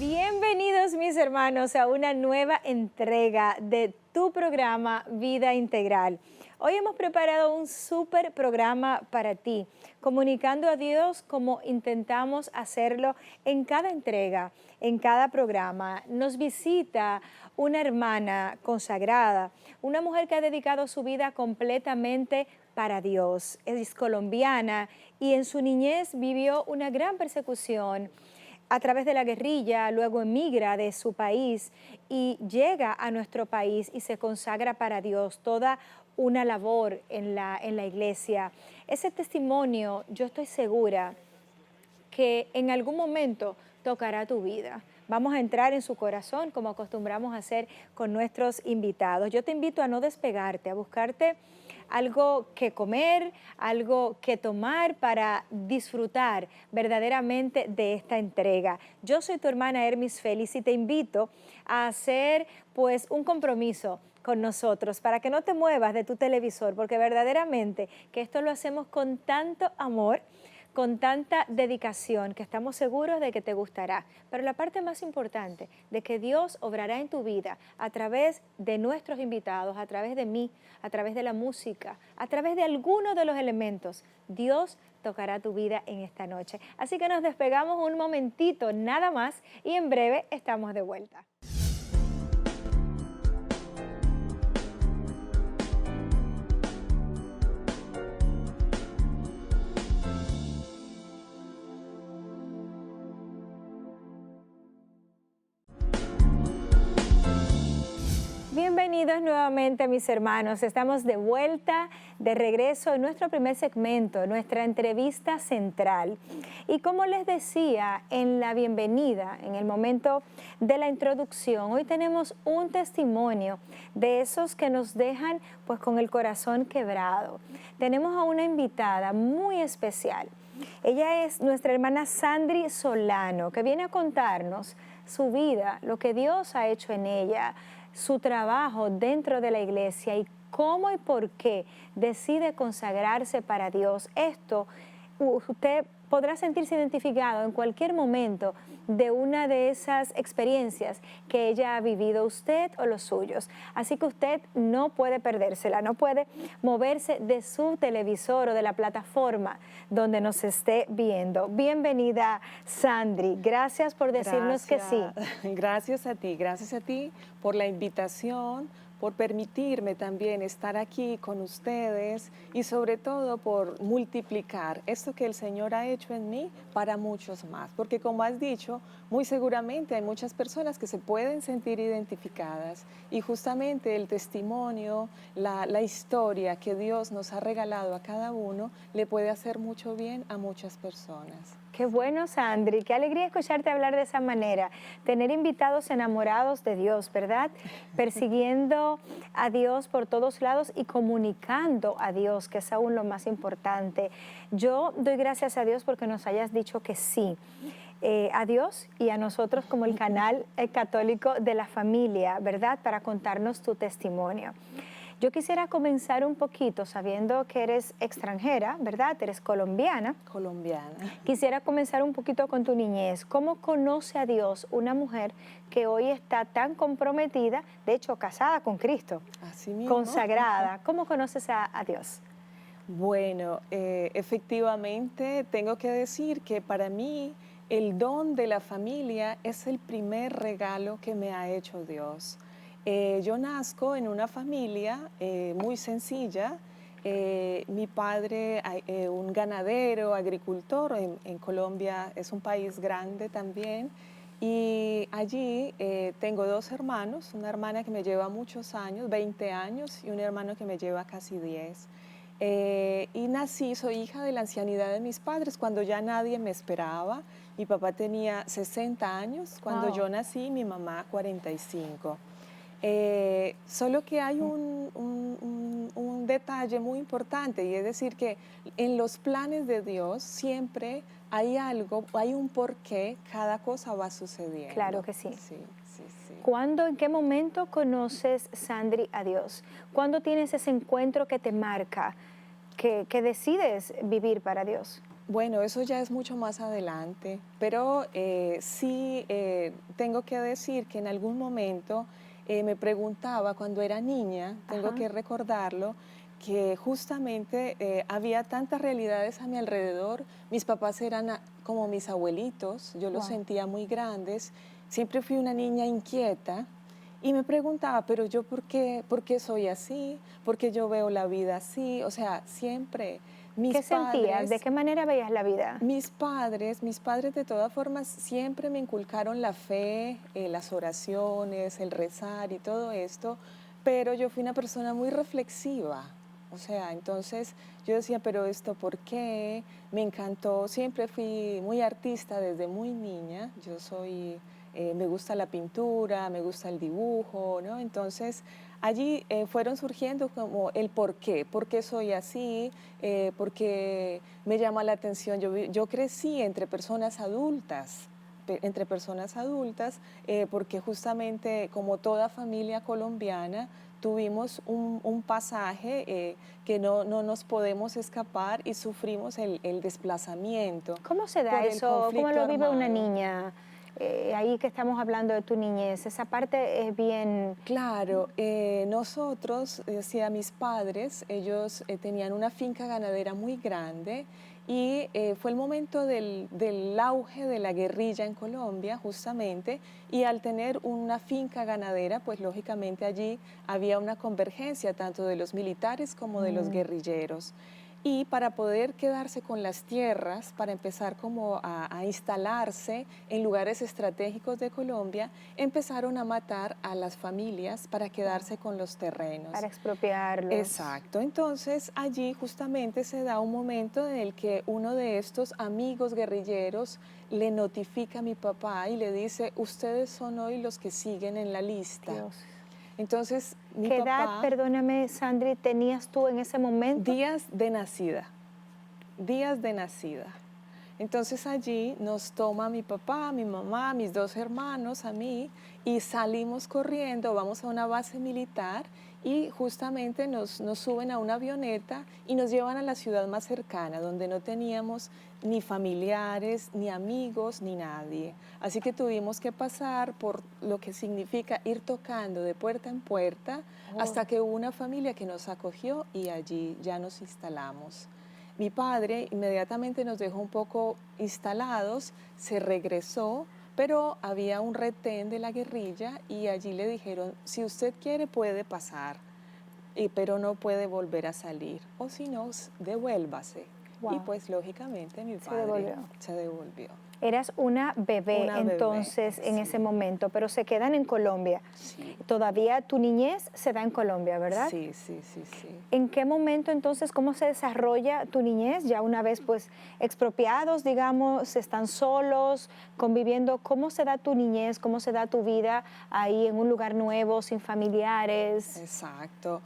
Bienvenidos mis hermanos a una nueva entrega de tu programa Vida Integral. Hoy hemos preparado un súper programa para ti, comunicando a Dios como intentamos hacerlo en cada entrega, en cada programa. Nos visita una hermana consagrada, una mujer que ha dedicado su vida completamente para Dios. Es colombiana y en su niñez vivió una gran persecución a través de la guerrilla, luego emigra de su país y llega a nuestro país y se consagra para Dios, toda una labor en la iglesia. Ese testimonio, yo estoy segura que en algún momento tocará tu vida. Vamos a entrar en su corazón como acostumbramos a hacer con nuestros invitados. Yo te invito a no despegarte, a buscarte algo que comer, algo que tomar para disfrutar verdaderamente de esta entrega. Yo soy tu hermana Hermis Félix y te invito a hacer pues un compromiso con nosotros para que no te muevas de tu televisor, porque verdaderamente que esto lo hacemos con tanto amor, con tanta dedicación, que estamos seguros de que te gustará. Pero la parte más importante, de que Dios obrará en tu vida a través de nuestros invitados, a través de mí, a través de la música, a través de alguno de los elementos. Dios tocará tu vida en esta noche. Así que nos despegamos un momentito, nada más, y en breve estamos de vuelta. Bienvenidos nuevamente mis hermanos, estamos de vuelta, de regreso en nuestro primer segmento, nuestra entrevista central. Y como les decía en la bienvenida, en el momento de la introducción, hoy tenemos un testimonio de esos que nos dejan pues con el corazón quebrado. Tenemos a una invitada muy especial. Ella es nuestra hermana Sandri Solano, que viene a contarnos su vida, lo que Dios ha hecho en ella, su trabajo dentro de la iglesia y cómo y por qué decide consagrarse para Dios. Esto usted podrá sentirse identificado en cualquier momento de una de esas experiencias que ella ha vivido, usted o los suyos. Así que usted no puede perdérsela, no puede moverse de su televisor o de la plataforma donde nos esté viendo. Bienvenida, Sandri. Gracias por decirnos que sí. Gracias a ti por la invitación, por permitirme también estar aquí con ustedes y sobre todo por multiplicar esto que el Señor ha hecho en mí para muchos más. Porque como has dicho, muy seguramente hay muchas personas que se pueden sentir identificadas y justamente el testimonio, la historia que Dios nos ha regalado a cada uno le puede hacer mucho bien a muchas personas. Qué bueno, Sandri, qué alegría escucharte hablar de esa manera, tener invitados enamorados de Dios, ¿verdad? Persiguiendo a Dios por todos lados y comunicando a Dios, que es aún lo más importante. Yo doy gracias a Dios porque nos hayas dicho que sí. A Dios y a nosotros como el canal católico de la familia, ¿verdad? Para contarnos tu testimonio. Yo quisiera comenzar un poquito sabiendo que eres extranjera, ¿verdad? Eres colombiana. Colombiana. Quisiera comenzar un poquito con tu niñez. ¿Cómo conoce a Dios una mujer que hoy está tan comprometida, de hecho casada con Cristo, así mismo, consagrada? ¿Cómo conoces a Dios? Bueno, efectivamente tengo que decir que para mí el don de la familia es el primer regalo que me ha hecho Dios. Yo nazco en una familia muy sencilla. Mi padre, un ganadero, agricultor, en Colombia es un país grande también. Y allí tengo dos hermanos, una hermana que me lleva muchos años, 20 años, y un hermano que me lleva casi 10. Y nací, soy hija de la ancianidad de mis padres, cuando ya nadie me esperaba. Mi papá tenía 60 años cuando yo nací, mi mamá 45. Solo que hay un detalle muy importante, y es decir que en los planes de Dios siempre hay algo, hay un porqué, cada cosa va sucediendo. Claro que sí. Sí. ¿Cuándo, en qué momento conoces, Sandri, a Dios? ¿Cuándo tienes ese encuentro que te marca, que decides vivir para Dios? Bueno, eso ya es mucho más adelante, pero sí tengo que decir que en algún momento me preguntaba cuando era niña, tengo Ajá, que recordarlo, que justamente había tantas realidades a mi alrededor. Mis papás eran como mis abuelitos, yo los wow. sentía muy grandes. Siempre fui una niña inquieta y me preguntaba, pero yo por qué soy así? ¿Por qué yo veo la vida así? O sea, siempre mis ¿Qué sentías? ¿De padres qué manera veías la vida? mis padres de todas formas siempre me inculcaron la fe, las oraciones, el rezar y todo esto, pero yo fui una persona muy reflexiva. O sea, entonces yo decía, pero esto ¿por qué? Me encantó, siempre fui muy artista desde muy niña. Me gusta la pintura, me gusta el dibujo, ¿no? Entonces allí fueron surgiendo como el por qué soy así, por qué me llama la atención. Yo crecí entre personas adultas, porque justamente como toda familia colombiana, tuvimos un pasaje que no nos podemos escapar y sufrimos el desplazamiento ¿Cómo se da por el eso? ¿Cómo conflicto lo vive una armado. niña? Ahí que estamos hablando de tu niñez, esa parte es bien... Claro, nosotros, decía mis padres, ellos tenían una finca ganadera muy grande y fue el momento del auge de la guerrilla en Colombia, justamente, y al tener una finca ganadera, pues lógicamente allí había una convergencia tanto de los militares como de los Mm, guerrilleros. Y para poder quedarse con las tierras, para empezar como a instalarse en lugares estratégicos de Colombia, empezaron a matar a las familias para quedarse wow, con los terrenos. para expropiarlos. Exacto, entonces allí justamente se da un momento en el que uno de estos amigos guerrilleros le notifica a mi papá y le dice, ustedes son hoy los que siguen en la lista. Dios. Entonces mi ¿Qué edad, papá, perdóname, Sandri, tenías tú en ese momento? días de nacida, días de nacida. Entonces allí nos toma mi papá, mi mamá, mis dos hermanos, a mí, y salimos corriendo, vamos a una base militar y justamente nos suben a una avioneta y nos llevan a la ciudad más cercana, donde no teníamos ni familiares, ni amigos, ni nadie. Así que tuvimos que pasar por lo que significa ir tocando de puerta en puerta Oh, hasta que hubo una familia que nos acogió y allí ya nos instalamos. Mi padre inmediatamente nos dejó un poco instalados, se regresó, pero había un retén de la guerrilla y allí le dijeron, si usted quiere puede pasar, pero no puede volver a salir, o si no, devuélvase. Y wow, pues lógicamente mi se padre devolvió. se devolvió. Eras una bebé Una bebé, entonces en ese sí, momento, pero se quedan en Colombia. sí, Todavía tu niñez se da en Colombia, ¿verdad? sí, sí, sí, sí. ¿En qué momento entonces, cómo se desarrolla tu niñez? Ya una vez pues expropiados, digamos, están solos, conviviendo. ¿Cómo se da tu niñez? ¿Cómo se da tu vida ahí en un lugar nuevo, sin familiares? Exacto.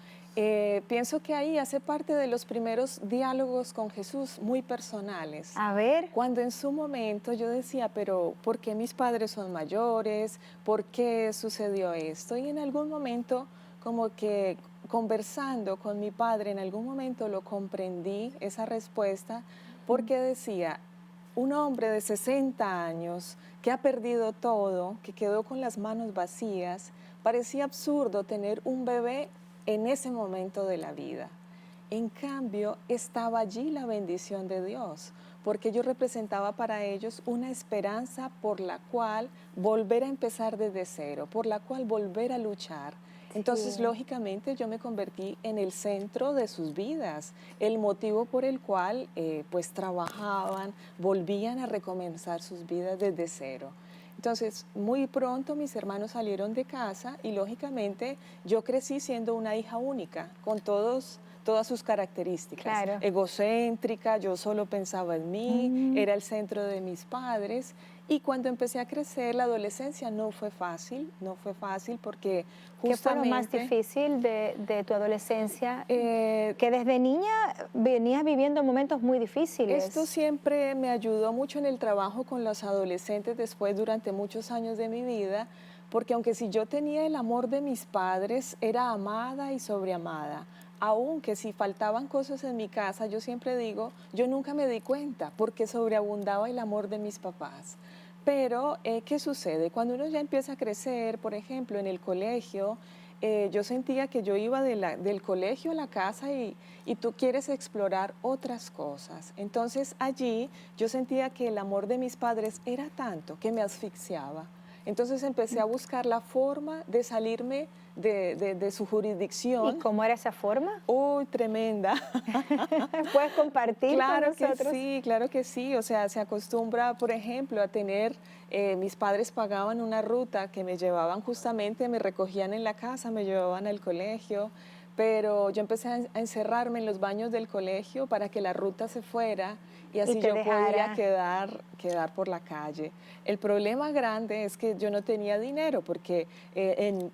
Pienso que ahí hace parte de los primeros diálogos con Jesús muy personales. A ver, Cuando en su momento yo decía, pero ¿por qué mis padres son mayores? ¿Por qué sucedió esto? Y en algún momento, como que conversando con mi padre, en algún momento lo comprendí, esa respuesta, mm, porque decía, un hombre de 60 años que ha perdido todo, que quedó con las manos vacías, parecía absurdo tener un bebé en ese momento de la vida. En cambio, estaba allí la bendición de Dios, porque yo representaba para ellos una esperanza por la cual volver a empezar desde cero, por la cual volver a luchar. Entonces, sí, lógicamente, yo me convertí en el centro de sus vidas, el motivo por el cual pues trabajaban, volvían a recomenzar sus vidas desde cero. Entonces, muy pronto mis hermanos salieron de casa y lógicamente yo crecí siendo una hija única, con todas sus características. claro. Egocéntrica, yo solo pensaba en mí, Mm, era el centro de mis padres. Y cuando empecé a crecer, la adolescencia no fue fácil porque ¿Qué fue lo más justamente difícil de tu adolescencia? eh, Que desde niña venías viviendo momentos muy esto difíciles. siempre me ayudó mucho en el trabajo con los adolescentes después durante muchos años de mi vida, porque aunque si yo tenía el amor de mis padres, era amada y sobreamada. aunque si faltaban cosas en mi casa, yo siempre digo, yo nunca me di cuenta porque sobreabundaba el amor de mis papás. Pero, ¿qué sucede? Cuando uno ya empieza a crecer, por ejemplo, en el colegio, yo sentía que yo iba del colegio a la casa y tú quieres explorar otras cosas. Entonces allí yo sentía que el amor de mis padres era tanto que me asfixiaba. Entonces empecé a buscar la forma de salirme de su ¿Y jurisdicción. cómo era esa forma? ¡Uy, tremenda! ¿Puedes compartir con nosotros? Claro que sí. O sea, se acostumbra, por ejemplo, a tener, mis padres pagaban una ruta que me llevaban justamente, me recogían en la casa, me llevaban al colegio, pero yo empecé a encerrarme en los baños del colegio para que la ruta se fuera y Y así te yo podía dejara. quedar por la calle. El problema grande es que yo no tenía dinero porque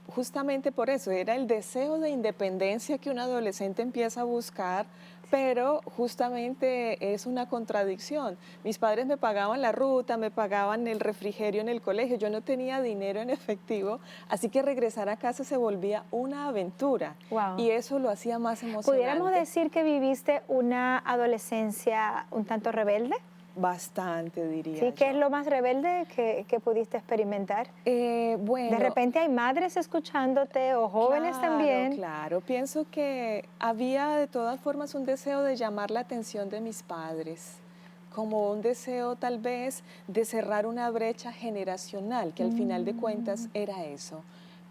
justamente por eso era el deseo de independencia que un adolescente empieza a buscar, pero justamente es una contradicción. Mis padres me pagaban la ruta, me pagaban el refrigerio en el colegio, yo no tenía dinero en efectivo, así que regresar a casa se volvía una aventura Wow. y eso lo hacía más ¿Pudiéramos emocionante. decir que viviste una adolescencia un tanto rebelde? Bastante, diría ¿Sí? ¿Qué es yo. lo más rebelde que pudiste experimentar? De Bueno, repente hay madres escuchándote o jóvenes claro, también. claro. Pienso que había de todas formas un deseo de llamar la atención de mis padres, como un deseo tal vez de cerrar una brecha generacional, que al final de cuentas Mm. era eso.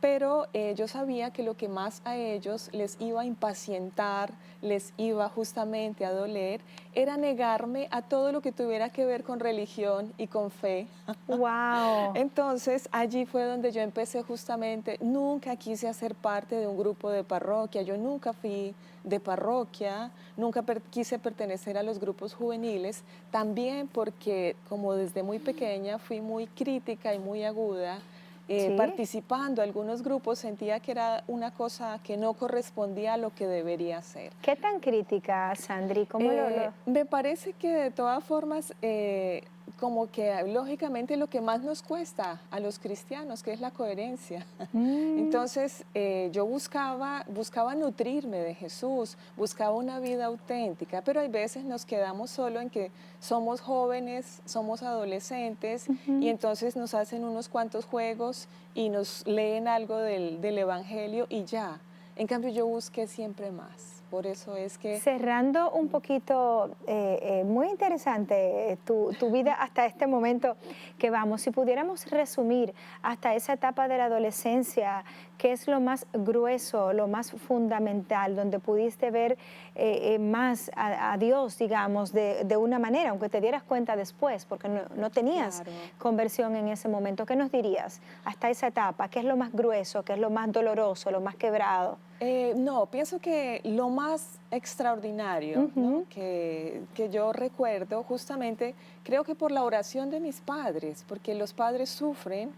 Pero yo sabía que lo que más a ellos les iba a impacientar, les iba justamente a doler, era negarme a todo lo que tuviera que ver con religión y con fe. Wow. Entonces, allí fue donde yo empecé justamente, nunca quise hacer parte de un grupo de parroquia, yo nunca fui de parroquia, nunca quise pertenecer a los grupos juveniles, también porque como desde muy pequeña fui muy crítica y muy aguda, Sí. participando en algunos grupos sentía que era una cosa que no correspondía a lo que debería ser. ¿Qué tan crítica, Sandri? ¿Cómo lo... Me parece que de todas formas, como que lógicamente lo que más nos cuesta a los cristianos, que es la coherencia. Mm. Entonces yo buscaba nutrirme de Jesús, buscaba una vida auténtica, pero hay veces nos quedamos solo en que somos jóvenes, somos adolescentes y Ujú. entonces nos hacen unos cuantos juegos y nos leen algo del Evangelio y ya. En cambio yo busqué siempre más. Por eso es que Cerrando un poquito, muy interesante tu vida hasta este momento que vamos. Si pudiéramos resumir hasta esa etapa de la adolescencia, ¿qué es lo más grueso, lo más fundamental, donde pudiste ver más a Dios, digamos, de una manera, aunque te dieras cuenta después, porque no tenías claro. conversión en ese momento? ¿Qué nos dirías hasta esa etapa? ¿Qué es lo más grueso, qué es lo más doloroso, lo más quebrado? No, pienso que lo más extraordinario, ¿no? Ujú. que yo recuerdo justamente, creo que por la oración de mis padres, porque los padres sufren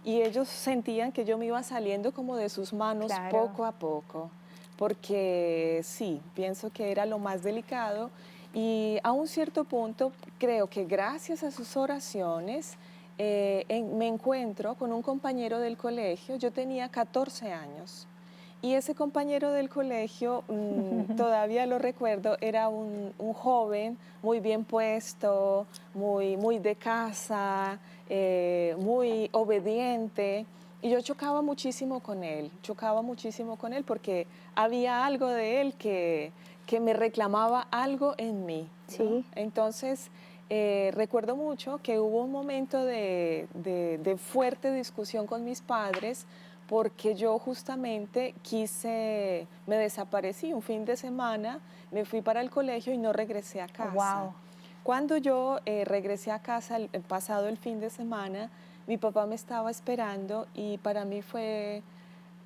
y ellos sentían que yo me iba saliendo como de sus manos Claro. poco a poco, porque sí, pienso que era lo más delicado y a un cierto punto creo que gracias a sus oraciones me encuentro con un compañero del colegio, yo tenía 14 años. Y ese compañero del colegio, todavía lo recuerdo, era un joven muy bien puesto, muy de casa, muy obediente. Y yo chocaba muchísimo con él porque había algo de él que me reclamaba algo en mí, ¿no? Sí. Entonces, recuerdo mucho que hubo un momento de fuerte discusión con mis padres porque yo justamente me desaparecí un fin de semana, me fui para el colegio y no regresé a casa. Wow. Cuando yo regresé a casa el pasado el fin de semana, mi papá me estaba esperando y para mí fue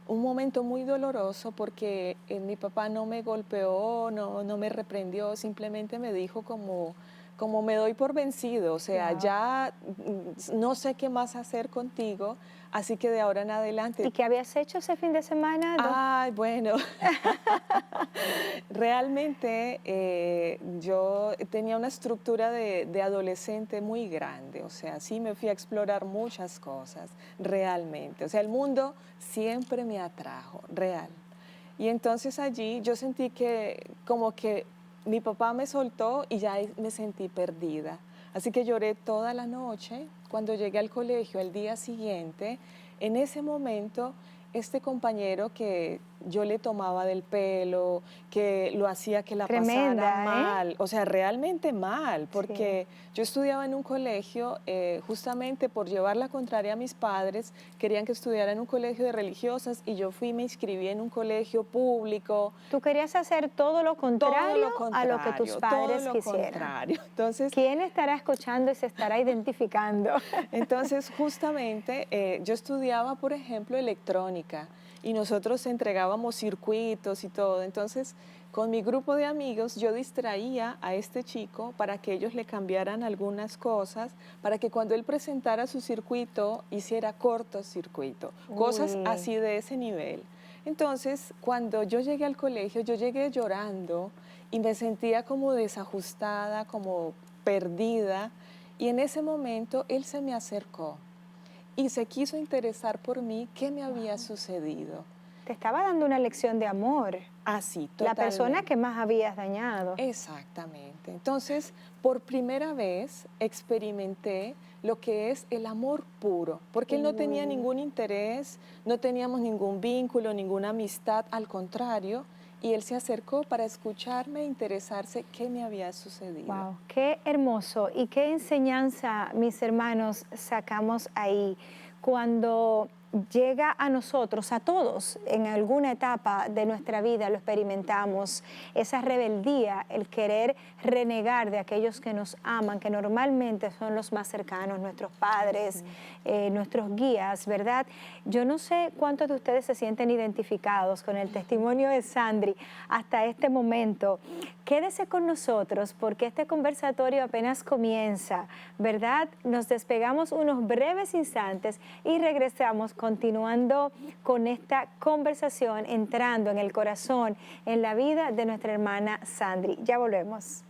un momento muy doloroso porque mi papá no me golpeó, no me reprendió, simplemente me dijo como me doy por vencido, o sea, Wow. ya no sé qué más hacer contigo, así que de ahora en adelante. ¿Y qué habías hecho ese fin de semana? Ay, bueno, realmente yo tenía una estructura de adolescente muy grande, o sea, sí me fui a explorar muchas cosas, realmente. O sea, el mundo siempre me atrajo, real. Y entonces allí yo sentí que como que mi papá me soltó y ya me sentí perdida. Así que lloré toda la noche. Cuando llegué al colegio el día siguiente, en ese momento, este compañero que yo le tomaba del pelo, que lo hacía que la pasara Tremenda, ¿eh? mal, o sea, realmente mal, Sí. porque yo estudiaba en un colegio justamente por llevar la contraria a mis padres, querían que estudiara en un colegio de religiosas y yo fui y me inscribí en un colegio público, Tú querías hacer todo lo contrario a lo que tus todo padres lo quisieran. contrario. Entonces, ¿Quién estará escuchando y se estará identificando? entonces, justamente, yo estudiaba, por ejemplo, electrónica y nosotros entregábamos circuitos y todo. Entonces, con mi grupo de amigos, yo distraía a este chico para que ellos le cambiaran algunas cosas, para que cuando él presentara su circuito, hiciera cortocircuito, cosas Uy, así de ese nivel. Entonces, cuando yo llegué al colegio, yo llegué llorando y me sentía como desajustada, como perdida. Y en ese momento él se me acercó y se quiso interesar por mí, qué me había wow. sucedido. Te estaba dando una lección de amor, Así, la persona totalmente. que más habías dañado. Exactamente. Entonces, por primera vez experimenté lo que es el amor puro, porque él no tenía Uy, ningún interés, no teníamos ningún vínculo, ninguna amistad, al contrario, y él se acercó para escucharme e interesarse qué me había sucedido. wow, qué hermoso y qué enseñanza, mis hermanos, sacamos ahí cuando llega a nosotros, a todos, en alguna etapa de nuestra vida lo experimentamos, esa rebeldía, el querer renegar de aquellos que nos aman, que normalmente son los más cercanos, nuestros padres, Así. nuestros guías, ¿verdad? Yo no sé cuántos de ustedes se sienten identificados con el testimonio de Sandri hasta este momento. Quédese con nosotros porque este conversatorio apenas comienza, ¿verdad? Nos despegamos unos breves instantes y regresamos continuando con esta conversación, entrando en el corazón, en la vida de nuestra hermana Sandri. Ya volvemos.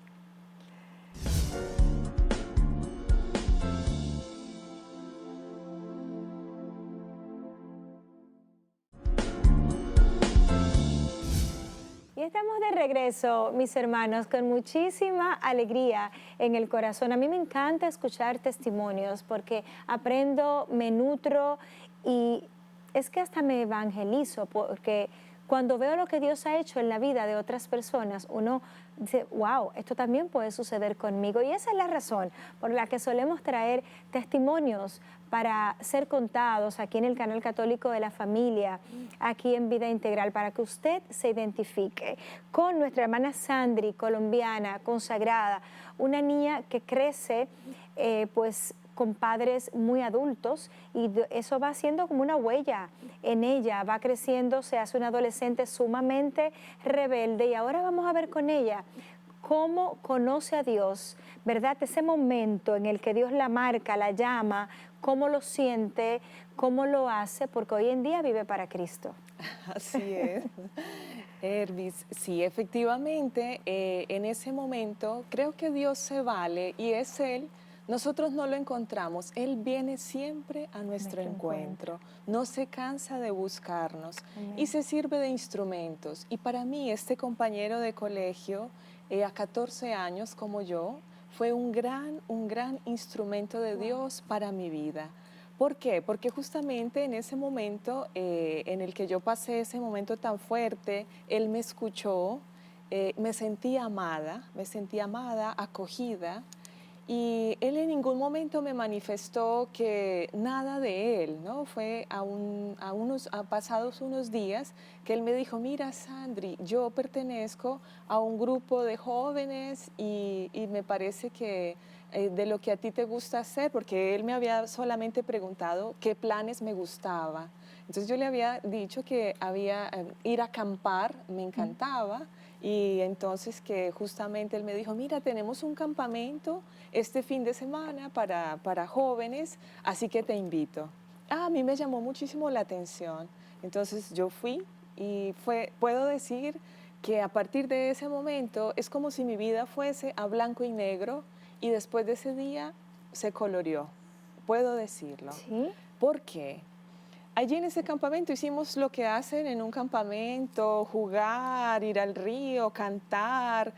Y estamos de regreso, mis hermanos, con muchísima alegría en el corazón. A mí me encanta escuchar testimonios porque aprendo, me nutro y es que hasta me evangelizo porque cuando veo lo que Dios ha hecho en la vida de otras personas, uno dice, wow, esto también puede suceder conmigo. Y esa es la razón por la que solemos traer testimonios para ser contados aquí en el canal católico de la familia, aquí en Vida Integral, para que usted se identifique con nuestra hermana Sandri, colombiana, consagrada, una niña que crece pues con padres muy adultos y eso va haciendo como una huella en ella, va creciendo, se hace una adolescente sumamente rebelde y ahora vamos a ver con ella cómo conoce a Dios, ¿verdad? Ese momento en el que Dios la marca, la llama, cómo lo siente, cómo lo hace, porque hoy en día vive para Cristo. Así es. Hervis, sí, efectivamente, en ese momento creo que Dios se vale y es Él. Nosotros no lo encontramos, Él viene siempre a nuestro Nuestro encuentro. encuentro, no se cansa de buscarnos y Amén. se sirve de instrumentos. Y para mí, este compañero de colegio, a 14 años como yo, fue un gran instrumento de Wow. Dios para mi vida. ¿Por qué? Porque justamente en ese momento en el que yo pasé ese momento tan fuerte, él me escuchó, me sentí amada, acogida, y él en ningún momento me manifestó que nada de él, ¿no? Fue a pasados unos días que él me dijo, mira Sandri, yo pertenezco a un grupo de jóvenes y me parece que de lo que a ti te gusta hacer, porque él me había solamente preguntado qué planes me gustaba. Entonces yo le había dicho que había ir a acampar, me encantaba, y entonces que justamente él me dijo, mira, tenemos un campamento este fin de semana para jóvenes, así que te invito. A mí me llamó muchísimo la atención. Entonces yo fui y puedo decir que a partir de ese momento es como si mi vida fuese a blanco y negro y después de ese día se coloreó, puedo decirlo. Sí, ¿Por qué? allí en ese campamento hicimos lo que hacen en un campamento, jugar, ir al río, cantar,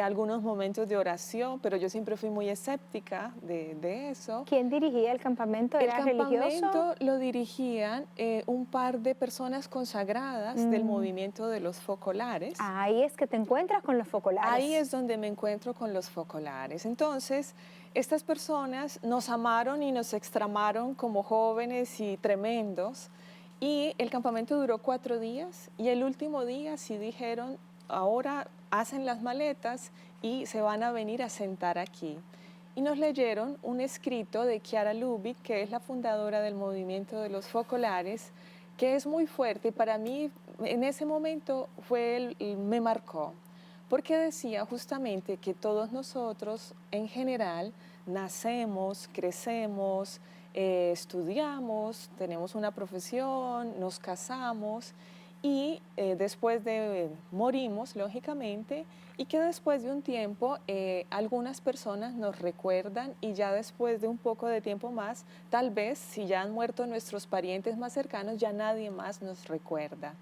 algunos momentos de oración, pero yo siempre fui muy escéptica de eso. ¿Quién dirigía el campamento? El ¿Era religioso? campamento lo dirigían un par de personas consagradas del Mm, movimiento de los focolares. ahí es que te encuentras con los Ahí focolares. es donde me encuentro con los focolares. Entonces, estas personas nos amaron y nos extramaron como jóvenes y tremendos. Y el campamento duró 4 días y el último día sí dijeron, ahora hacen las maletas y se van a venir a sentar aquí. Y nos leyeron un escrito de Chiara Lubich, que es la fundadora del movimiento de los focolares, que es muy fuerte y para mí en ese momento me marcó porque decía justamente que todos nosotros en general nacemos, crecemos, estudiamos, tenemos una profesión, nos casamos y después de morimos, lógicamente, y que después de un tiempo algunas personas nos recuerdan y ya después de un poco de tiempo más, tal vez si ya han muerto nuestros parientes más cercanos, ya nadie más nos recuerda.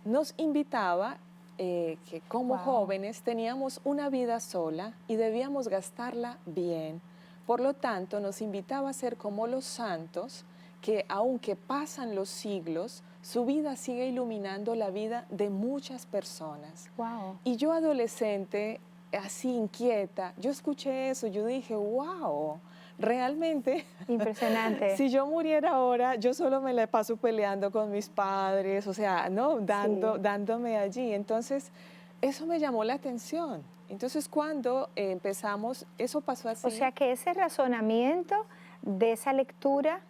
Nos invitaba que como Wow. jóvenes teníamos una vida sola y debíamos gastarla bien. Por lo tanto, nos invitaba a ser como los santos, que aunque pasan los siglos, su vida sigue iluminando la vida de muchas personas. Wow. Y yo adolescente, así inquieta, yo escuché eso, yo dije, wow, realmente Impresionante. si yo muriera ahora, yo solo me la paso peleando con mis padres, o sea, ¿no? Sí. Dándome allí. Entonces, eso me llamó la atención. Entonces, cuando empezamos, eso pasó O así, sea que ese razonamiento de esa lectura,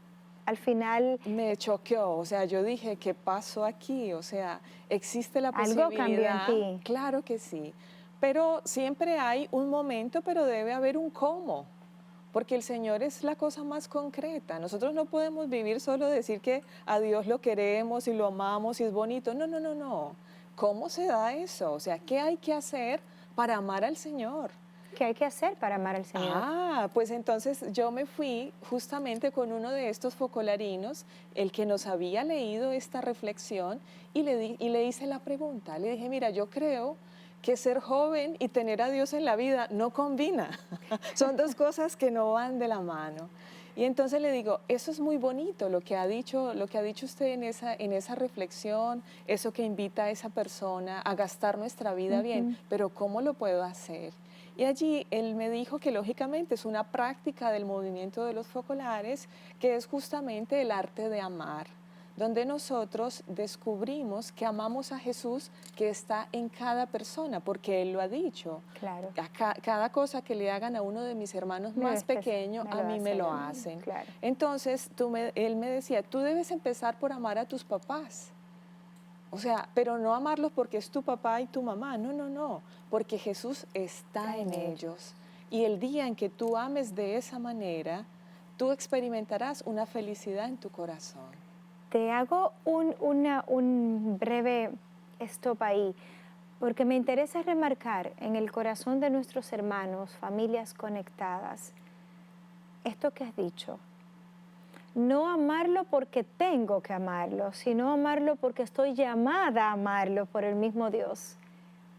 al final me choqueó. O sea, yo dije, ¿qué pasó aquí? O sea, ¿existe la algo cambió en posibilidad? ti. Claro que sí. Pero siempre hay un momento, pero debe haber un cómo. Porque el Señor es la cosa más concreta. Nosotros no podemos vivir solo decir que a Dios lo queremos y lo amamos y es bonito. No, no, no, no. ¿Cómo se da eso? O sea, ¿qué hay que hacer para amar al Señor? ¿Qué hay que hacer para amar al Señor? Pues entonces yo me fui justamente con uno de estos focolarinos, el que nos había leído esta reflexión, y le hice la pregunta. Le dije, mira, yo creo que ser joven y tener a Dios en la vida no combina. Son dos cosas que no van de la mano. Y entonces le digo, eso es muy bonito lo que ha dicho usted en esa reflexión, eso que invita a esa persona a gastar nuestra vida bien, Ujú. pero ¿cómo lo puedo hacer? Y allí él me dijo que lógicamente es una práctica del movimiento de los focolares, que es justamente el arte de amar, donde nosotros descubrimos que amamos a Jesús que está en cada persona, porque Él lo ha dicho. Claro. Cada cosa que le hagan a uno de mis hermanos más pequeño, Me a lo mí me hacen lo a mí. hacen. Claro. Entonces, él me decía, tú debes empezar por amar a tus papás. O sea, pero no amarlos porque es tu papá y tu mamá, no, no, no, porque Jesús está Está en en ellos. ellos. Y el día en que tú ames de esa manera, tú experimentarás una felicidad en tu corazón. Te hago un breve stop ahí, porque me interesa remarcar en el corazón de nuestros hermanos, familias conectadas, esto que has dicho. No amarlo porque tengo que amarlo, sino amarlo porque estoy llamada a amarlo por el mismo Dios.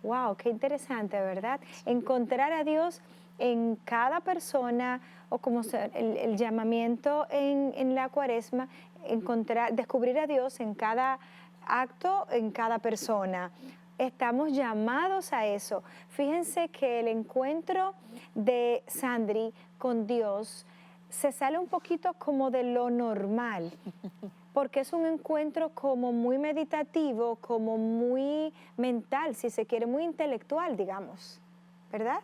Wow, qué interesante, ¿verdad? Encontrar a Dios en cada persona o como el llamamiento en la cuaresma, descubrir a Dios en cada acto, en cada persona. Estamos llamados a eso. Fíjense que el encuentro de Sandri con Dios se sale un poquito como de lo normal, porque es un encuentro como muy meditativo, como muy mental, si se quiere, muy intelectual, digamos, ¿verdad?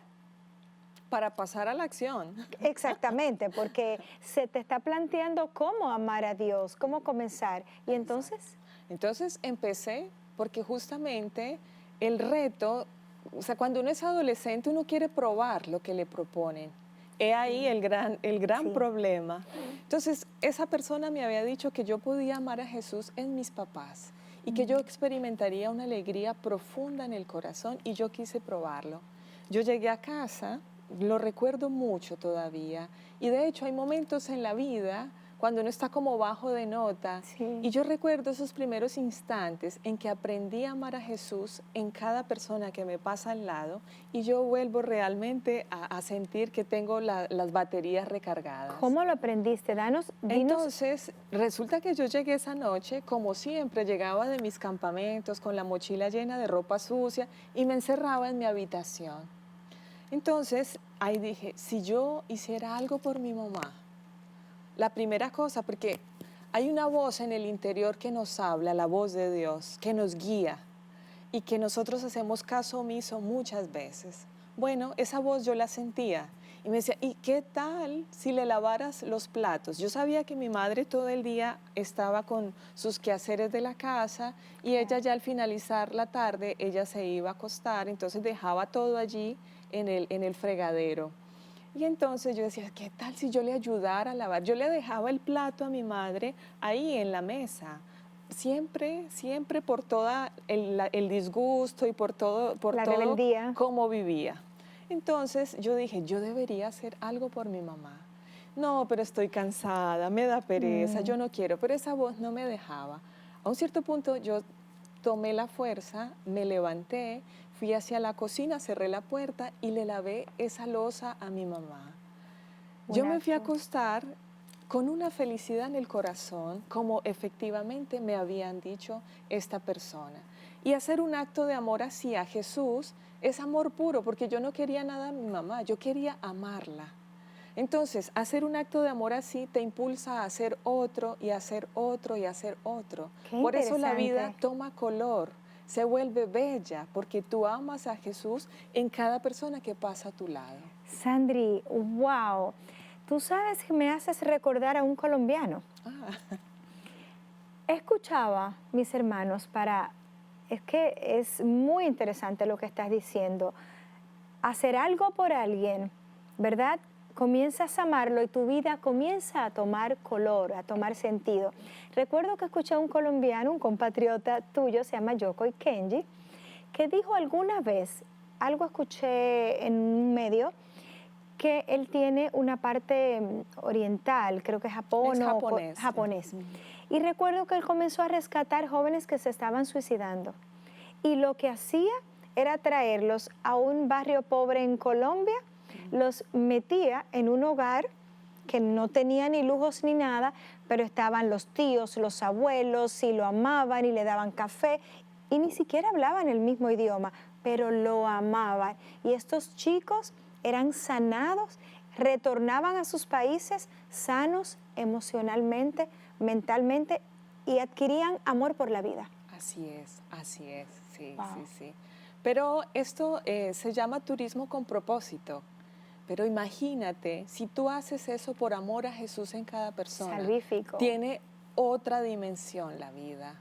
Para pasar a la acción. Exactamente, porque se te está planteando cómo amar a Dios, cómo comenzar. Y Exacto. entonces, Entonces empecé porque justamente el reto, o sea, cuando uno es adolescente, uno quiere probar lo que le proponen. He ahí el gran sí, problema. Entonces, esa persona me había dicho que yo podía amar a Jesús en mis papás y que yo experimentaría una alegría profunda en el corazón y yo quise probarlo. Yo llegué a casa, lo recuerdo mucho todavía, y de hecho hay momentos en la vida cuando uno está como bajo de nota. Sí. Y yo recuerdo esos primeros instantes en que aprendí a amar a Jesús en cada persona que me pasa al lado y yo vuelvo realmente a sentir que tengo las baterías recargadas. ¿Cómo lo aprendiste? Dinos. Entonces, resulta que yo llegué esa noche, como siempre, llegaba de mis campamentos con la mochila llena de ropa sucia y me encerraba en mi habitación. Entonces, ahí dije, si yo hiciera algo por mi mamá, la primera cosa, porque hay una voz en el interior que nos habla, la voz de Dios, que nos guía y que nosotros hacemos caso omiso muchas veces. Bueno, esa voz yo la sentía y me decía, ¿y qué tal si le lavaras los platos? Yo sabía que mi madre todo el día estaba con sus quehaceres de la casa y ella ya al finalizar la tarde, ella se iba a acostar, entonces dejaba todo allí en el fregadero. Y entonces yo decía, ¿qué tal si yo le ayudara a lavar? Yo le dejaba el plato a mi madre ahí en la mesa. Siempre, siempre por todo el disgusto y por todo rebeldía. cómo vivía. Entonces yo dije, yo debería hacer algo por mi mamá. No, pero estoy cansada, me da pereza, yo no quiero, pero esa voz no me dejaba. A un cierto punto yo tomé la fuerza, me levanté, fui hacia la cocina, cerré la puerta y le lavé esa loza a mi mamá. Yo me fui a acostar con una felicidad en el corazón, como efectivamente me habían dicho esta persona. Y hacer un acto de amor hacia Jesús es amor puro, porque yo no quería nada a mi mamá, yo quería amarla. Entonces, hacer un acto de amor así te impulsa a hacer otro y hacer otro y hacer otro. Por eso la vida toma color, se vuelve bella, porque tú amas a Jesús en cada persona que pasa a tu lado. Sandri, wow. Tú sabes que me haces recordar a un colombiano. Escuchaba, mis hermanos, es que es muy interesante lo que estás diciendo. Hacer algo por alguien, ¿verdad? Comienzas a amarlo y tu vida comienza a tomar color, a tomar sentido. Recuerdo que escuché a un colombiano, un compatriota tuyo, se llama Yoko Kenji, que dijo alguna vez, algo escuché en un medio, que él tiene una parte oriental, creo que Japón es o japonés. japonés. Y recuerdo que él comenzó a rescatar jóvenes que se estaban suicidando. Y lo que hacía era traerlos a un barrio pobre en Colombia, los metía en un hogar que no tenía ni lujos ni nada, pero estaban los tíos, los abuelos, y lo amaban y le daban café, y ni siquiera hablaban el mismo idioma, pero lo amaban. Y estos chicos eran sanados, retornaban a sus países sanos emocionalmente, mentalmente, y adquirían amor por la vida. Así es, sí, Wow. sí. Pero esto se llama turismo con propósito. Pero imagínate, si tú haces eso por amor a Jesús en cada persona, salvífico, tiene otra dimensión la vida.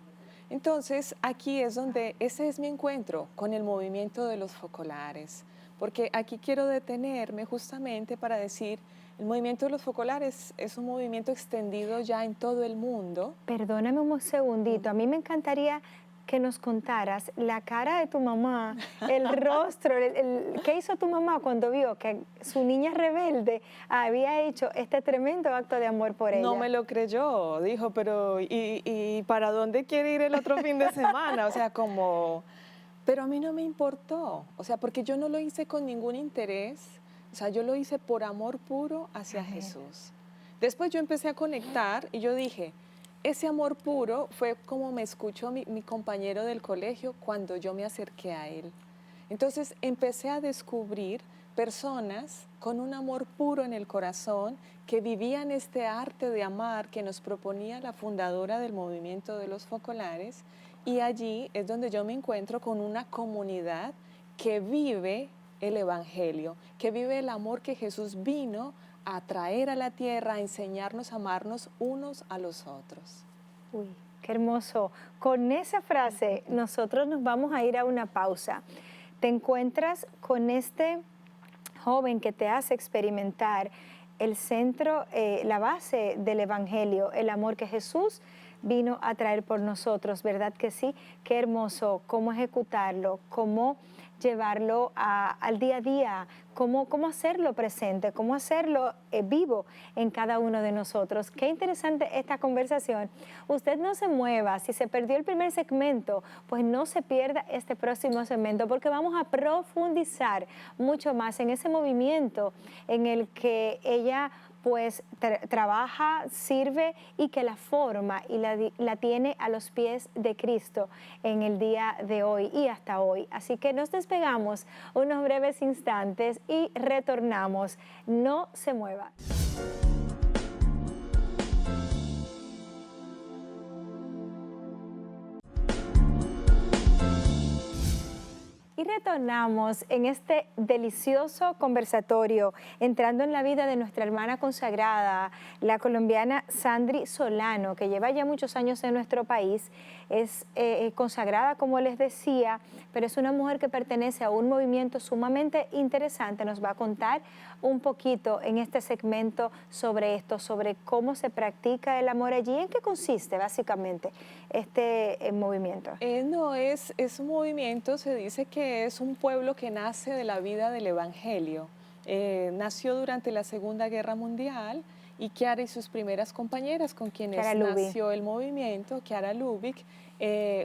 Entonces, aquí es donde, ese es mi encuentro con el movimiento de los focolares, porque aquí quiero detenerme justamente para decir, el movimiento de los focolares es un movimiento extendido ya en todo el mundo. Perdóname un segundito, a mí me encantaría que nos contaras la cara de tu mamá, el rostro, ¿qué hizo tu mamá cuando vio que su niña rebelde había hecho este tremendo acto de amor por ella? No me lo creyó, dijo, pero ¿y para dónde quiere ir el otro fin de semana? O sea, como, pero a mí no me importó, o sea, porque yo no lo hice con ningún interés, o sea, yo lo hice por amor puro hacia Jesús. Después yo empecé a conectar y yo dije, ese amor puro fue como me escuchó mi compañero del colegio cuando yo me acerqué a él. Entonces empecé a descubrir personas con un amor puro en el corazón que vivían este arte de amar que nos proponía la fundadora del movimiento de los focolares, y allí es donde yo me encuentro con una comunidad que vive el Evangelio, que vive el amor que Jesús vino a traer a la tierra, a enseñarnos a amarnos unos a los otros. Uy, qué hermoso. Con esa frase nosotros nos vamos a ir a una pausa. Te encuentras con este joven que te hace experimentar el centro, la base del Evangelio, el amor que Jesús vino a traer por nosotros, ¿verdad que sí? Qué hermoso, cómo ejecutarlo, cómo llevarlo al día a día, cómo hacerlo presente, cómo hacerlo vivo en cada uno de nosotros. Qué interesante esta conversación. Usted no se mueva, si se perdió el primer segmento, pues no se pierda este próximo segmento, porque vamos a profundizar mucho más en ese movimiento en el que ella pues trabaja, sirve y que la forma y la tiene a los pies de Cristo en el día de hoy y hasta hoy. Así que nos despegamos unos breves instantes y retornamos. No se mueva. Y retornamos en este delicioso conversatorio, entrando en la vida de nuestra hermana consagrada, la colombiana Sandry Solano, que lleva ya muchos años en nuestro país. Es consagrada, como les decía, pero es una mujer que pertenece a un movimiento sumamente interesante. Nos va a contar un poquito en este segmento sobre esto, sobre cómo se practica el amor allí, en qué consiste básicamente este movimiento. No, es un movimiento, se dice que es un pueblo que nace de la vida del Evangelio. Nació durante la Segunda Guerra Mundial y Chiara y sus primeras compañeras con quienes nació el movimiento, Chiara Lubich,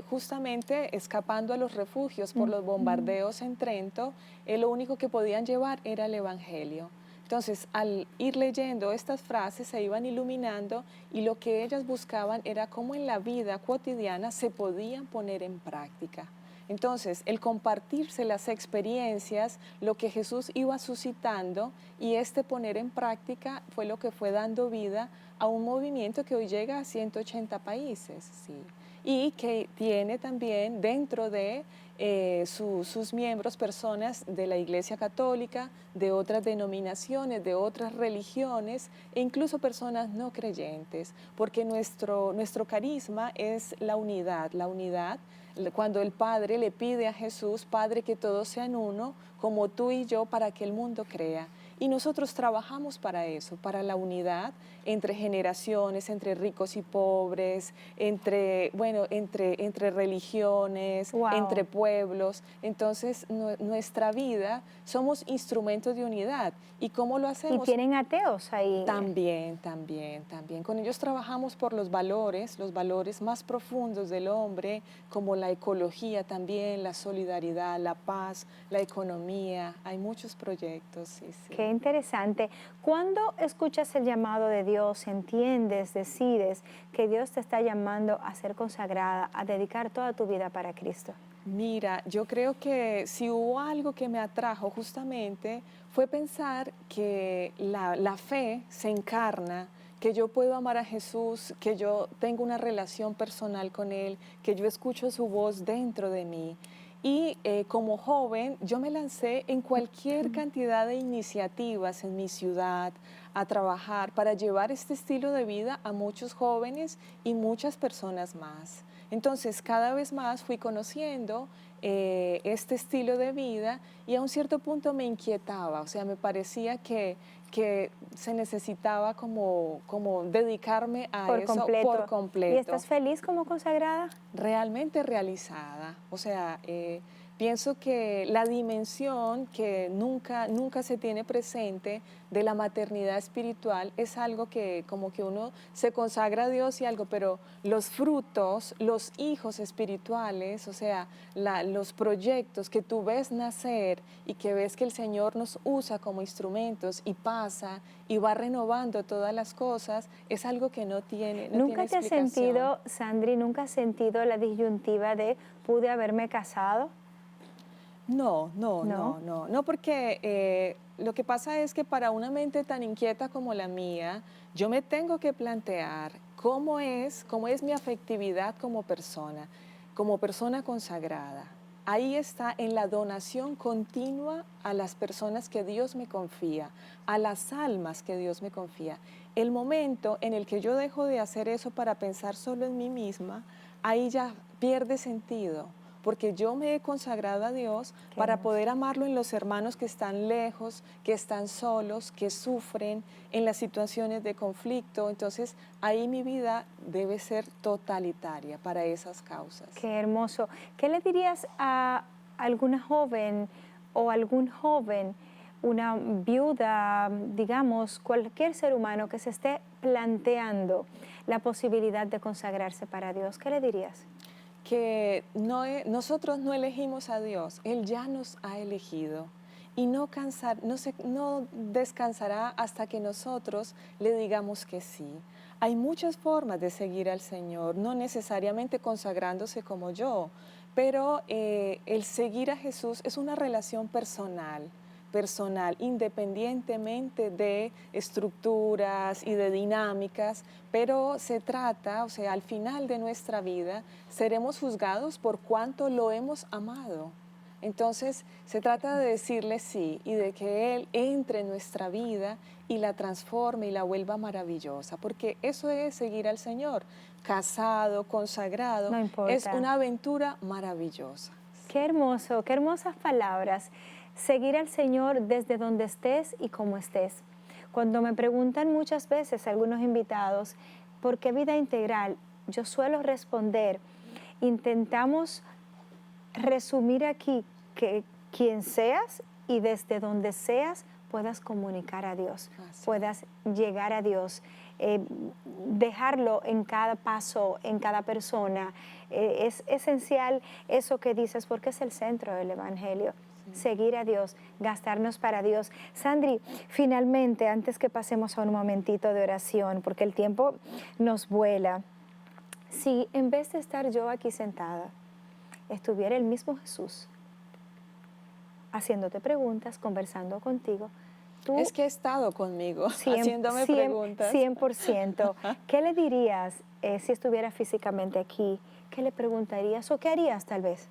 justamente escapando a los refugios por los bombardeos en Trento, lo único que podían llevar era el Evangelio. Entonces, al ir leyendo estas frases, se iban iluminando y lo que ellas buscaban era cómo en la vida cotidiana se podían poner en práctica. Entonces, el compartirse las experiencias, lo que Jesús iba suscitando y este poner en práctica fue lo que fue dando vida a un movimiento que hoy llega a 180 países, ¿sí? Y que tiene también dentro de sus miembros personas de la Iglesia Católica, de otras denominaciones, de otras religiones e incluso personas no creyentes, porque nuestro carisma es la unidad cuando el Padre le pide a Jesús, Padre, que todos sean uno, como tú y yo, para que el mundo crea. Y nosotros trabajamos para eso, para la unidad entre generaciones, entre ricos y pobres, entre religiones, entre pueblos. Entonces, nuestra vida, somos instrumentos de unidad. ¿Y cómo lo hacemos? ¿Y tienen ateos ahí? También. Con ellos trabajamos por los valores más profundos del hombre, como la ecología también, la solidaridad, la paz, la economía. Hay muchos proyectos, sí. Qué interesante. ¿Cuándo escuchas el llamado de Dios, entiendes, decides que Dios te está llamando a ser consagrada, a dedicar toda tu vida para Cristo? Mira, yo creo que si hubo algo que me atrajo justamente fue pensar que la fe se encarna, que yo puedo amar a Jesús, que yo tengo una relación personal con Él, que yo escucho su voz dentro de mí. Y como joven yo me lancé en cualquier cantidad de iniciativas en mi ciudad a trabajar para llevar este estilo de vida a muchos jóvenes y muchas personas más. Entonces cada vez más fui conociendo este estilo de vida y a un cierto punto me inquietaba, o sea, me parecía que se necesitaba como dedicarme a eso por completo. ¿Y estás feliz como consagrada? Realmente realizada, o sea, pienso que la dimensión que nunca se tiene presente de la maternidad espiritual es algo que como que uno se consagra a Dios y algo, pero los frutos, los hijos espirituales, o sea, los proyectos que tú ves nacer y que ves que el Señor nos usa como instrumentos y pasa y va renovando todas las cosas, es algo que no tiene ¿Nunca te has explicación. sentido, Sandry, nunca has sentido la disyuntiva de pude haberme casado? No, porque lo que pasa es que para una mente tan inquieta como la mía, yo me tengo que plantear cómo es mi afectividad como persona consagrada. Ahí está en la donación continua a las personas que Dios me confía, a las almas que Dios me confía. El momento en el que yo dejo de hacer eso para pensar solo en mí misma, ahí ya pierde sentido. Porque yo me he consagrado a Dios para poder amarlo en los hermanos que están lejos, que están solos, que sufren en las situaciones de conflicto. Entonces, ahí mi vida debe ser totalitaria para esas causas. Qué hermoso. ¿Qué le dirías a alguna joven o algún joven, una viuda, digamos, cualquier ser humano que se esté planteando la posibilidad de consagrarse para Dios, ¿qué le dirías? Que nosotros no elegimos a Dios, Él ya nos ha elegido y no descansará hasta que nosotros le digamos que sí. Hay muchas formas de seguir al Señor, no necesariamente consagrándose como yo, pero el seguir a Jesús es una relación personal, independientemente de estructuras y de dinámicas, pero se trata, o sea, al final de nuestra vida seremos juzgados por cuánto lo hemos amado. Entonces, se trata de decirle sí y de que Él entre en nuestra vida y la transforme y la vuelva maravillosa, porque eso es seguir al Señor. Casado, consagrado, No es importa. una aventura maravillosa. Qué hermoso, qué hermosas palabras. Seguir al Señor desde donde estés y como estés. Cuando me preguntan muchas veces algunos invitados, ¿por qué vida integral? Yo suelo responder, intentamos resumir aquí que quien seas y desde donde seas puedas comunicar a Dios, Así. puedas llegar a Dios, dejarlo en cada paso, en cada persona. Es esencial eso que dices porque es el centro del Evangelio. Sí. Seguir a Dios, gastarnos para Dios. Sandri, finalmente, antes que pasemos a un momentito de oración, porque el tiempo nos vuela, si en vez de estar yo aquí sentada, estuviera el mismo Jesús haciéndote preguntas, conversando contigo, tú Es que ha estado conmigo, 100, haciéndome 100, preguntas. 100%, ¿qué le dirías si estuviera físicamente aquí? ¿Qué le preguntarías o qué harías tal vez?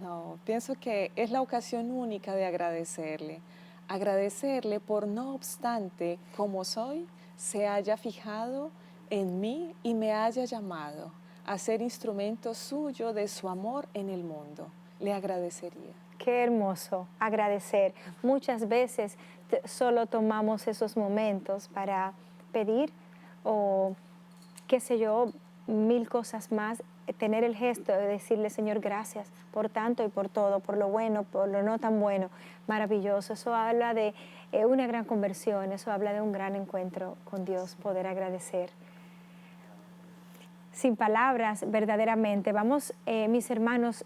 No, pienso que es la ocasión única de agradecerle. Agradecerle por no obstante como soy, se haya fijado en mí y me haya llamado a ser instrumento suyo de su amor en el mundo. Le agradecería. Qué hermoso, agradecer. Muchas veces solo tomamos esos momentos para pedir o qué sé yo, mil cosas más, tener el gesto de decirle, Señor, gracias por tanto y por todo, por lo bueno, por lo no tan bueno, maravilloso. Eso habla de una gran conversión, eso habla de un gran encuentro con Dios, poder agradecer. Sin palabras, verdaderamente. Vamos, mis hermanos,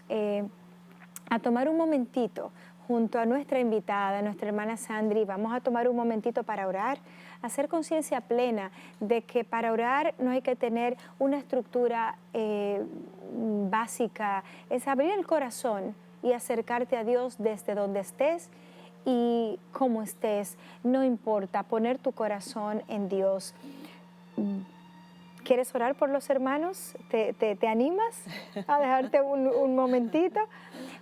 a tomar un momentito junto a nuestra invitada, nuestra hermana Sandri. Vamos a tomar un momentito para orar, hacer conciencia plena de que para orar no hay que tener una estructura básica, es abrir el corazón y acercarte a Dios desde donde estés y como estés, no importa, poner tu corazón en Dios. ¿Quieres orar por los hermanos? ¿Te animas a dejarte un momentito?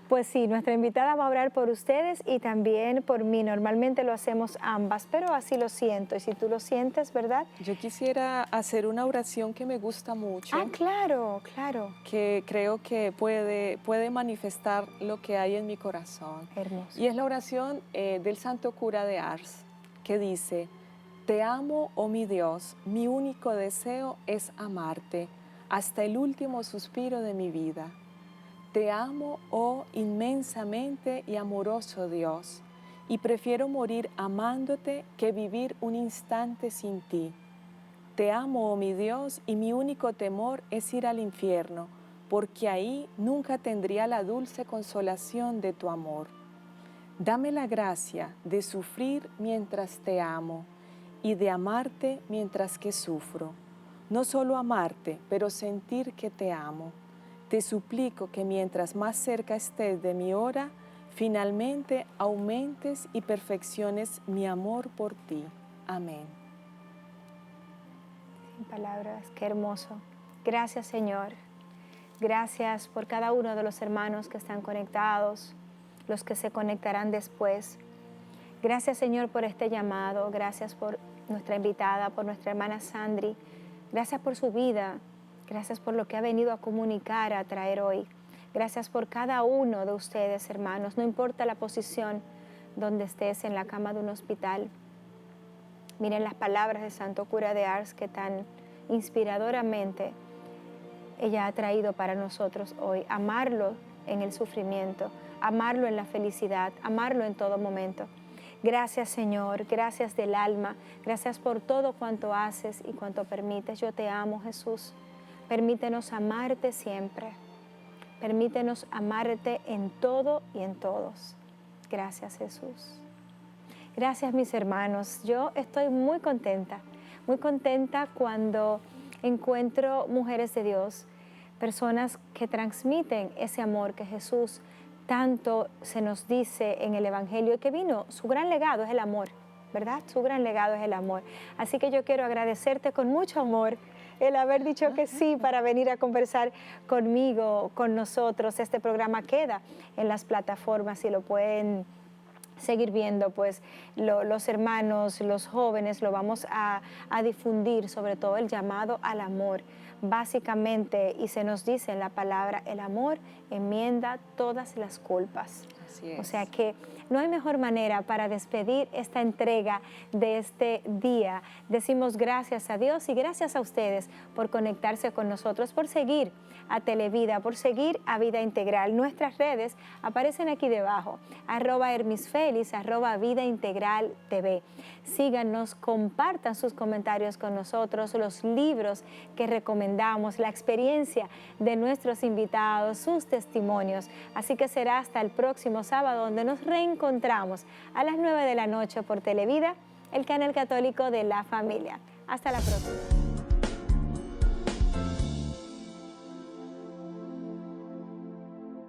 Pues sí, nuestra invitada va a orar por ustedes y también por mí. Normalmente lo hacemos ambas, pero así lo siento. Y si tú lo sientes, ¿verdad? Yo quisiera hacer una oración que me gusta mucho, Ah, claro, claro. que creo que puede manifestar lo que hay en mi corazón. Hermoso. Y es la oración del Santo Cura de Ars, que dice: Te amo, oh mi Dios, mi único deseo es amarte hasta el último suspiro de mi vida. Te amo, oh inmensamente y amoroso Dios, y prefiero morir amándote que vivir un instante sin ti. Te amo, oh mi Dios, y mi único temor es ir al infierno, porque ahí nunca tendría la dulce consolación de tu amor. Dame la gracia de sufrir mientras te amo y de amarte mientras que sufro. No solo amarte, pero sentir que te amo. Te suplico que mientras más cerca estés de mi hora, finalmente aumentes y perfecciones mi amor por ti. Amén. Sin palabras, qué hermoso. Gracias, Señor. Gracias por cada uno de los hermanos que están conectados, los que se conectarán después. Gracias, Señor, por este llamado. Gracias por nuestra invitada, por nuestra hermana Sandri. Gracias por su vida. Gracias por lo que ha venido a comunicar, a traer hoy. Gracias por cada uno de ustedes, hermanos. No importa la posición donde estés, en la cama de un hospital. Miren las palabras de Santo Cura de Ars que tan inspiradoramente ella ha traído para nosotros hoy. Amarlo en el sufrimiento, amarlo en la felicidad, amarlo en todo momento. Gracias, Señor, gracias del alma, gracias por todo cuanto haces y cuanto permites. Yo te amo, Jesús. Permítenos amarte siempre. Permítenos amarte en todo y en todos. Gracias, Jesús. Gracias, mis hermanos. Yo estoy muy contenta cuando encuentro mujeres de Dios, personas que transmiten ese amor que Jesús tanto se nos dice en el Evangelio y que vino, su gran legado es el amor, ¿verdad? Su gran legado es el amor. Así que yo quiero agradecerte con mucho amor el haber dicho que sí para venir a conversar conmigo, con nosotros. Este programa queda en las plataformas y lo pueden seguir viendo, pues los hermanos, los jóvenes, lo vamos a difundir, sobre todo el llamado al amor. Básicamente, y se nos dice en la palabra, el amor enmienda todas las culpas. Así es. O sea que no hay mejor manera para despedir esta entrega de este día. Decimos gracias a Dios y gracias a ustedes por conectarse con nosotros, por seguir a Televida, por seguir a Vida Integral. Nuestras redes aparecen aquí debajo, @hermisfeliz, @Vida Integral TV. Síganos, compartan sus comentarios con nosotros, los libros que recomendamos, la experiencia de nuestros invitados, sus testimonios. Así que será hasta el próximo sábado, donde nos reencontramos a las 9 de la noche por Televida, el canal católico de la familia. Hasta la próxima.